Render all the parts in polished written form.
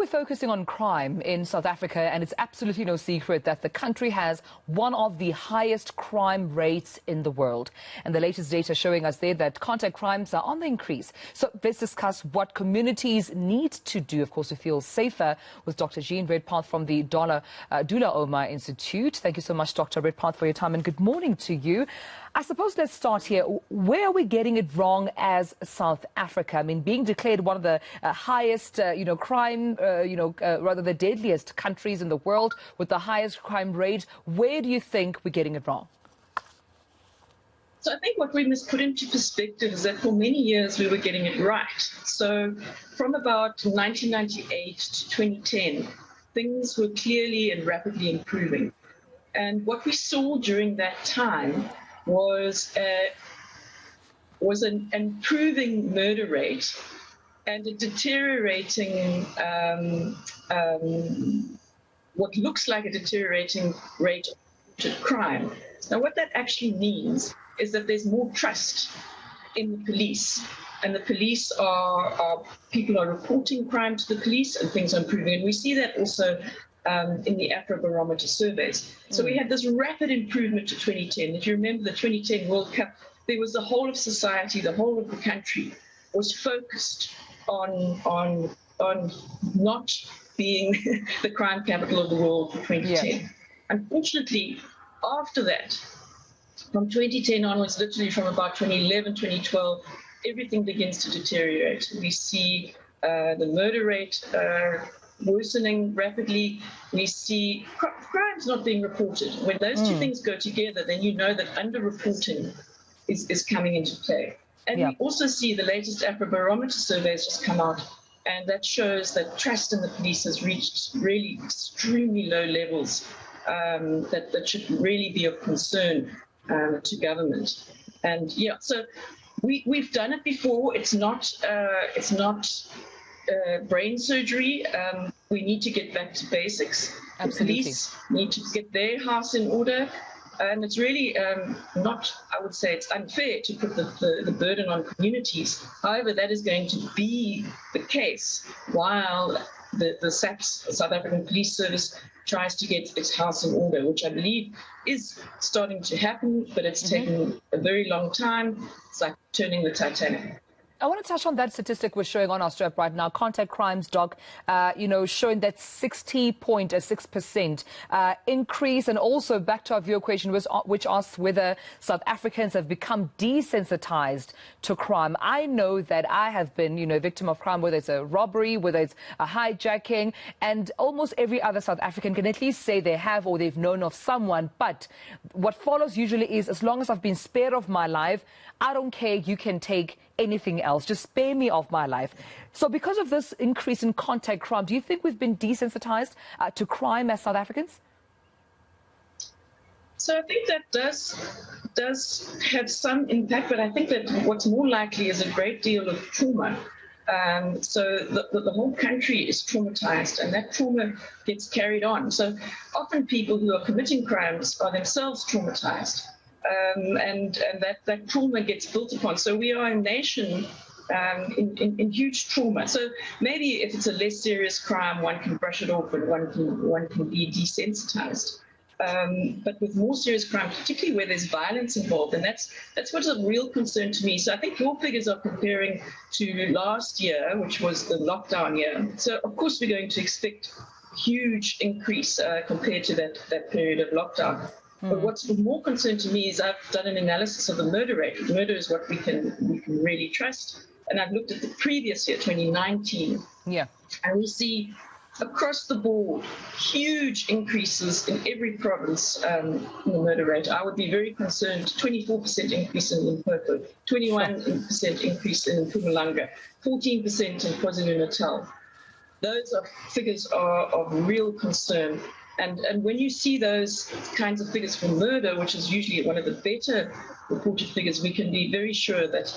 We're focusing on crime in South Africa, and it's absolutely no secret that the country has one of the highest crime rates in the world. And the latest data showing us there that contact crimes are on the increase. So let's discuss what communities need to do, of course, to feel safer with Dr. Jean Redpath from the Dullah Omar Institute. Thank you so much, Dr. Redpath, for your time, and good morning to you. I suppose let's start here. Where are we getting it wrong as South Africa? I mean, being declared one of the highest, crime, rather the deadliest countries in the world with the highest crime rate, where do you think we're getting it wrong? So I think what we must put into perspective is that for many years we were getting it right. So from about 1998 to 2010, things were clearly and rapidly improving. And what we saw during that time was an improving murder rate and a deteriorating, what looks like a deteriorating rate of crime. Now, what that actually means is that there's more trust in the police, and the police people are reporting crime to the police, and things are improving. And we see that also in the Afrobarometer surveys. So we had this rapid improvement to 2010. If you remember the 2010 World Cup, there was the whole of society, the whole of the country was focused on not being the crime capital of the world for 2010. Yeah. Unfortunately, after that, from 2010 onwards, literally from about 2011, 2012, everything begins to deteriorate. We see the murder rate worsening rapidly. We see crimes not being reported. When those two things go together, then you know that underreporting is coming into play. And we also see the latest Afrobarometer surveys just come out, and that shows that trust in the police has reached really extremely low levels that should really be of concern to government. And so we've done it before. It's not brain surgery. We need to get back to basics. Absolutely. The police need to get their house in order. And it's really not, I would say it's unfair to put the burden on communities. However, that is going to be the case while the SAPS, South African Police Service, tries to get its house in order, which I believe is starting to happen, but it's taken a very long time. It's like turning the Titanic. I want to touch on that statistic we're showing on our strap right now, contact crimes, Doc, showing that 60.6% increase. And also back to our viewer question, which asks whether South Africans have become desensitized to crime. I know that I have been, a victim of crime, whether it's a robbery, whether it's a hijacking, and almost every other South African can at least say they have or they've known of someone. But what follows usually is, as long as I've been spared of my life, I don't care, you can take anything else. Just spare me of my life. So because of this increase in contact crime, do you think we've been desensitized to crime as South Africans? So I think that does have some impact, but I think that what's more likely is a great deal of trauma. So the whole country is traumatized, and that trauma gets carried on. So often people who are committing crimes are themselves traumatized. And that trauma gets built upon. So we are a nation in huge trauma. So maybe if it's a less serious crime, one can brush it off and one can be desensitized. But with more serious crime, particularly where there's violence involved, and that's what's a real concern to me. So I think your figures are comparing to last year, which was the lockdown year. So of course we're going to expect huge increase compared to that period of lockdown. But what's more concern to me is I've done an analysis of the murder rate. Murder is what we can really trust. And I've looked at the previous year, 2019. Yeah. And we see across the board huge increases in every province in the murder rate. I would be very concerned. 24% increase in Limpopo, 21% increase in Mpumalanga, 14% in KwaZulu-Natal. Those figures are of real concern. And when you see those kinds of figures for murder, which is usually one of the better reported figures, we can be very sure that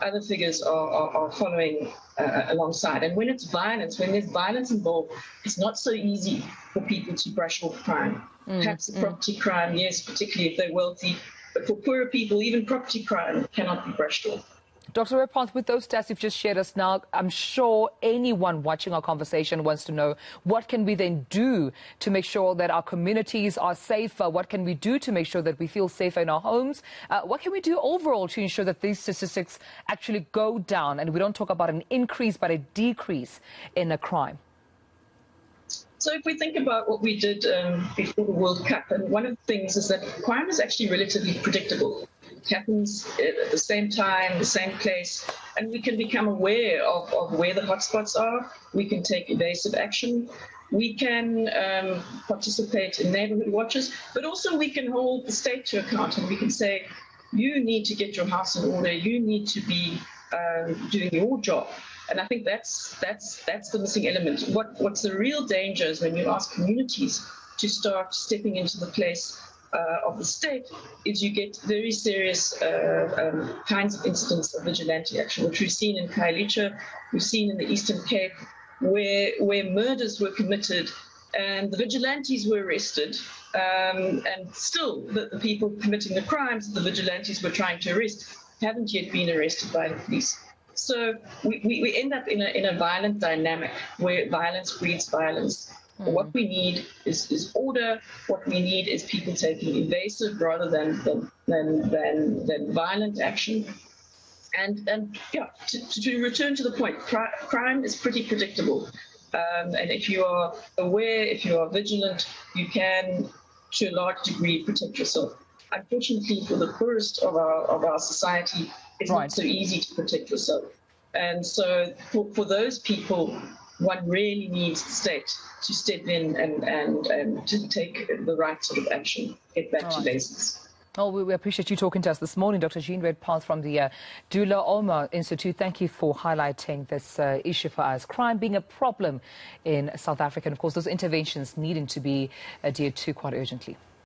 other figures are following alongside. And when it's violence, when there's violence involved, it's not so easy for people to brush off crime. Perhaps a property crime, yes, particularly if they're wealthy. But for poorer people, even property crime cannot be brushed off. Dr. Redpath, with those stats you've just shared us now, I'm sure anyone watching our conversation wants to know, what can we then do to make sure that our communities are safer? What can we do to make sure that we feel safer in our homes? What can we do overall to ensure that these statistics actually go down and we don't talk about an increase but a decrease in crime? So if we think about what we did before the World Cup, and one of the things is that crime is actually relatively predictable. It happens at the same time, the same place, and we can become aware of where the hotspots are. We can take evasive action. We can participate in neighborhood watches, but also we can hold the state to account, and we can say, you need to get your house in order. You need to be doing your job. And I think that's the missing element. What's the real danger is when you ask communities to start stepping into the place of the state, is you get very serious kinds of incidents of vigilante action, which we've seen in Khayelitsha, we've seen in the Eastern Cape, where murders were committed and the vigilantes were arrested, and still the people committing the crimes the vigilantes were trying to arrest haven't yet been arrested by the police. So we end up in a violent dynamic where violence breeds violence. What we need is order. What we need is people taking evasive rather than violent action. And yeah, to return to the point, crime is pretty predictable. And if you are aware, if you are vigilant, you can, to a large degree, protect yourself. Unfortunately, for the poorest of our society, it's not so easy to protect yourself. And so for those people, one really needs the state to step in and to take the right sort of action, get back to basics. Oh, we appreciate you talking to us this morning, Dr. Jean Redpath from the Dullah Omar Institute. Thank you for highlighting this issue for us. Crime being a problem in South Africa, and of course those interventions needing to be adhered to quite urgently.